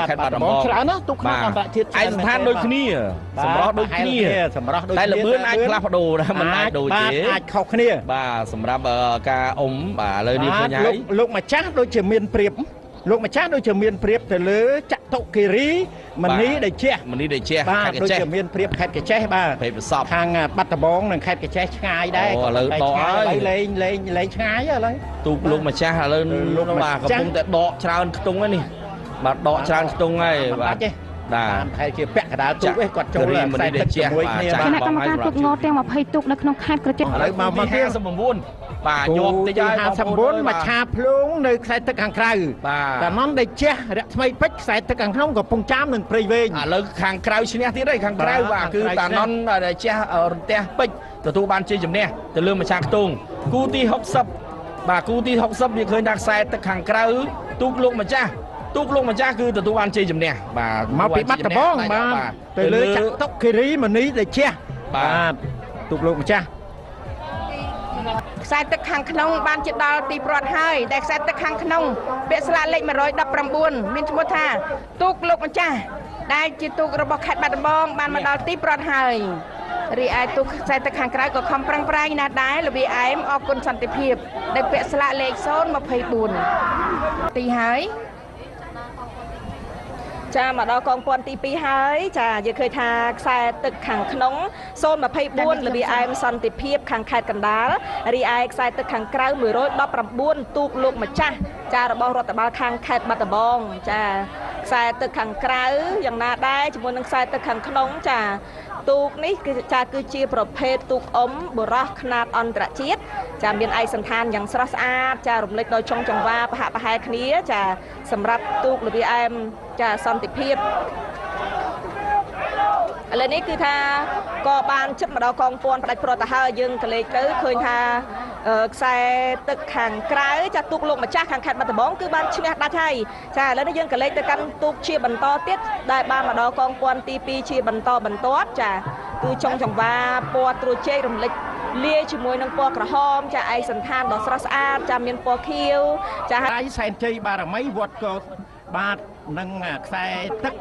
ខេត្តបាត់ដំបងច្រើនណាទូក្នុងអន្តរជាតិ ឯកសណ្ឋានដូចគ្នាសម្រាប់ដូចគ្នាតែល្បឿនអាចផ្លាស់ប្ដូរដែរមិនអាចដូចទេអាចខុសគ្នាបាទសម្រាប់ការបាទឥឡូវនេះឃើញហើយលោកម្ចាស់ដូចជាមានព្រៀបលោកម្ចាស់ដូចជាមានព្រៀបទៅលើចតុគិរីមនីដែលជះខេត្តកញ្ចេះដូចជាមានព្រៀបខេត្តកញ្ចេះបាទភេទប្រសពខាងបាត់ដំបងនិងខេត្តកញ្ចេះឆ្ងាយដែរឥឡូវដកហើយលេងឆ្ងាយឥឡូវទូកលោកម្ចាស់ឥឡូវបាទកំពុងតែដកច្រើនខ្ទង់ហ្នឹងនេះបាទដកច្រើនខ្ទង់ហើយបាទតាមខេត្តជាពាក់កណ្ដាលទូកគាត់ចូលខ្សែទឹកជាមួយគ្នាគណៈកម្មការទូកងទាំង20ទូកនៅក្នុងខេត្តក្រចេះឥឡូវមកទី59បាទញាប់តិចហើយ59មកឆាភ្លងនៅខ្សែទឹកខាងក្រៅបាទតែមិនដែលជះរយៈថ្មីពេជ្រខ្សែទឹកខាងក្នុងកំពង់ចាមនិងព្រៃវែងឥឡូវខាងក្រៅឈ្នះទៀតហើយខាងក្រៅបាទគឺតាណនដែលជះរន្ទះពេជ្រទទួលបានជ័យជំនះទៅលើម្ចាស់ខ្ទង់គូទី60បាទគូទី60វាឃើញថាខ្សែទឹកខាងក្រៅទូកលោកម្ចាស់គឺទទួលបានជ័យជំនះបាទមកពីបាត់ដំបងបាទទៅលើចតុគិរីមនីដែលជះបាទទូកលោកម្ចាស់ខ្សែទឹកខាងក្នុងបានជាដល់ទីព្រ័ត្រហើយតែខ្សែទឹកខាងក្នុងពាក្យស្លាកលេខ119មានឈ្មោះថាទូកលោកម្ចាស់ដែលជាទូករបស់ខេត្តបាត់ដំបងបានមកដល់ទីព្រ័ត្រហើយរីឯទូកខ្សែទឹកខាងក្រៅក៏ខំប្រឹងប្រែងណាស់ដែរលោកវាអែមអរគុណសន្តិភាពដែលពាក្យស្លាកលេខ024ទីហើយចាមកដល់កងព័ន្ធទី2ហើយចាយើងឃើញថាខ្សែទឹកខាងក្នុង024លវិអែមសន្តិភាពខាងខេត្តកណ្ដាលរីឯខ្សែទឹកខាងក្រៅ119ទូកលោកម្ចាស់ចារបស់រដ្ឋបាលខាងខេត្តបាត់ដំបងចាខ្សែទឹកខាងក្រៅយ៉ាងណាដែរជាមួយនឹងខ្សែទឹកខាងក្នុងចាទូកនេះគឺជាប្រភេទទូកបុរសខ្នាតអន្តរជាតិចាមានឯកសណ្ឋានយ៉ាងស្រស់ស្អាតចារំលេចដោយចុងចង្វាប្រហាក់ប្រហែលគ្នាចាសម្រាប់ទូកលវិអែមចាសន្តិភាពឥឡូវនេះគឺថាក៏បានចិត្តមកដល់កងព័ន្ធផ្ដាច់ព្រាត់ទៅហើយយើងក៏លេខទៅឃើញថាខ្សែទឹកខាងក្រៅចាទូកលោកម្ចាស់ខាងខេត្តបាត់ដំបងគឺបានឈ្នះដាច់ហើយចាឥឡូវនេះយើងក៏លេខទៅកាន់ទូកជាបន្តទៀតដែលបានមកដល់កងព័ន្ធទី2ជាបន្តបន្ទាប់ចាគឺចុងចង្វាពណ៌ត្រួតជែករំលេចលាយជាមួយនឹងពណ៌ក្រហមចាឯកសណ្ឋានដ៏ស្រស់ស្អាតចាមានពណ៌ខៀវចាហើយសែនជ័យបារមីវត្តក៏បាទនឹងខ្សែទឹក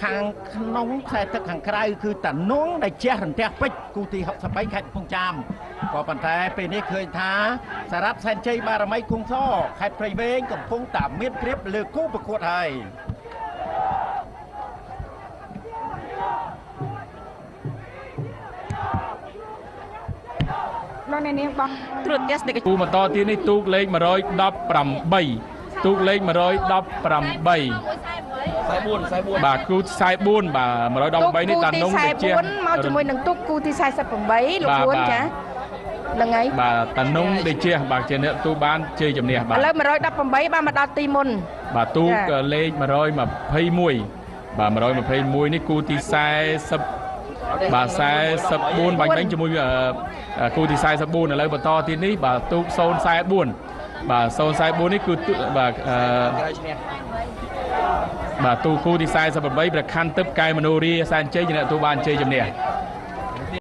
ខាងក្នុងខ្សែទឹកខាងក្រៅគឺតានងដែលជះរន្ទះពេជ្រគូទី63ខេត្តកំពង់ចាមក៏ប៉ុន្តែពេលនេះឃើញថាសារ៉ាប់សែនជ័យបារមីគង់សខេត្តព្រៃវែងកំពុងតែមានព្រៀបលើគូប្រកួតហើយនៅในនាងបងត្រួតទស្សនិកគូបន្តទៀតនេះទូកលេខ118ទូកលេខ118បាទគូខ្សែ4បាទ118នេះតានងទៅជាមកជាមួយនឹងទូកគូទី48លោកពួនចាហ្នឹងហើយបាទតានងទៅជាបាទជាអ្នកទូបានជ័យជំនះបាទឥឡូវ118បានមកដល់ទីមុនបាទទូកលេខ121បាទ121នេះគូទី40បាទ44បាញ់មិញជាមួយគូទី44ឥឡូវបន្តទៀតនេះបាទទូក044បាទ044នេះគឺបាទបាទទូកគូទី48ប្រខណ្ឌទឹកកែមនោរីសែនជ័យជាអ្នកទូបានជ័យជំនះ